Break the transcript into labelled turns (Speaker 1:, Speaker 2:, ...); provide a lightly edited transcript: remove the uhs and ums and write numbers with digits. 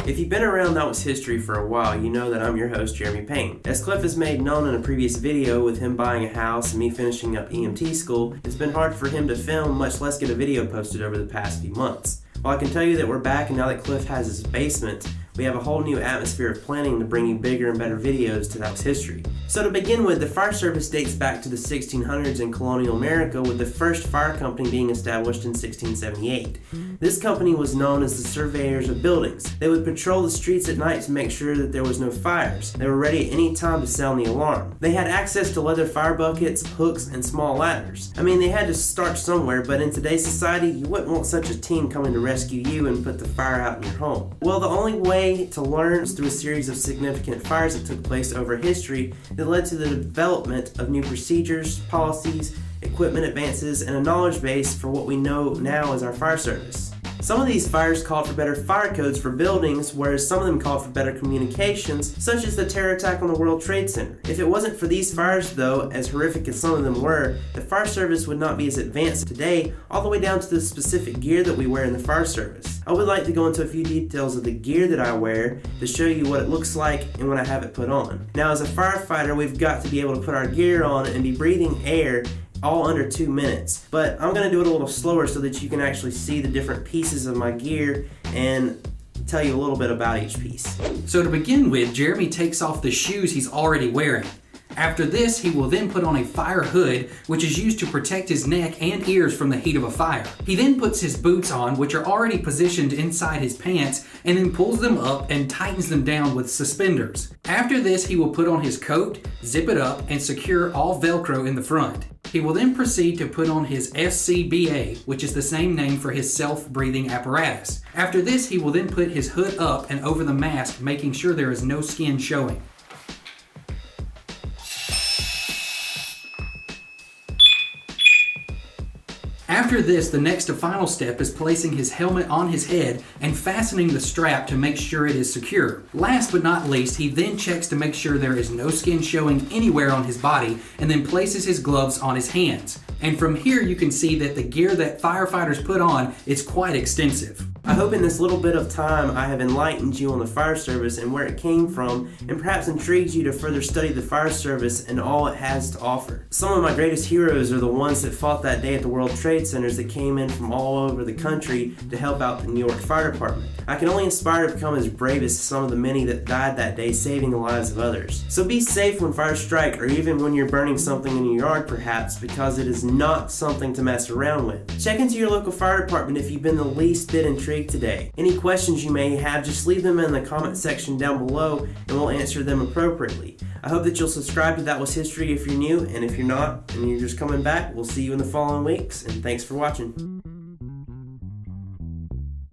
Speaker 1: If you've been around That Was History for a while, you know that I'm your host, Jeremy Payne. As Cliff has made known in a previous video with him buying a house and me finishing up EMT school, it's been hard for him to film, much less get a video posted over the past few months. Well, I can tell you that we're back, and now that Cliff has his basement, we have a whole new atmosphere of planning to bring you bigger and better videos to That Was History. So to begin with, the fire service dates back to the 1600s in colonial America, with the first fire company being established in 1678. This company was known as the surveyors of buildings. They would patrol the streets at night to make sure that there was no fires. They were ready at any time to sound the alarm. They had access to leather fire buckets, hooks, and small ladders. I mean, they had to start somewhere, but in today's society, you wouldn't want such a team coming to rescue you and put the fire out in your home. Well, the only way to learn was through a series of significant fires that took place over history that led to the development of new procedures, policies, equipment advances, and a knowledge base for what we know now as our fire service. Some of these fires called for better fire codes for buildings, whereas some of them called for better communications, such as the terror attack on the World Trade Center. If it wasn't for these fires, though, as horrific as some of them were, the fire service would not be as advanced today, all the way down to the specific gear that we wear in the fire service. I would like to go into a few details of the gear that I wear to show you what it looks like and when I have it put on. Now, as a firefighter, we've got to be able to put our gear on and be breathing air all under 2 minutes, but I'm going to do it a little slower so that you can actually see the different pieces of my gear and tell you a little bit about each piece.
Speaker 2: So to begin with, Jeremy takes off the shoes he's already wearing. After this, he will then put on a fire hood, which is used to protect his neck and ears from the heat of a fire. He then puts his boots on, which are already positioned inside his pants, and then pulls them up and tightens them down with suspenders. After this, he will put on his coat, zip it up, and secure all Velcro in the front. He will then proceed to put on his SCBA, which is the same name for his self-breathing apparatus. After this, he will then put his hood up and over the mask, making sure there is no skin showing. After this, the next and final step is placing his helmet on his head and fastening the strap to make sure it is secure. Last but not least, he then checks to make sure there is no skin showing anywhere on his body, and then places his gloves on his hands. And from here you can see that the gear that firefighters put on is quite extensive.
Speaker 1: I hope in this little bit of time I have enlightened you on the fire service and where it came from, and perhaps intrigued you to further study the fire service and all it has to offer. Some of my greatest heroes are the ones that fought that day at the World Trade Centers that came in from all over the country to help out the New York Fire Department. I can only aspire to become as brave as some of the many that died that day saving the lives of others. So be safe when fires strike, or even when you're burning something in your yard perhaps, because it is not something to mess around with. Check into your local fire department if you've been the least bit intrigued today. Any questions you may have, just leave them in the comment section down below and we'll answer them appropriately. I hope that you'll subscribe to That Was History if you're new, and if you're not and you're just coming back, we'll see you in the following weeks, and thanks for watching.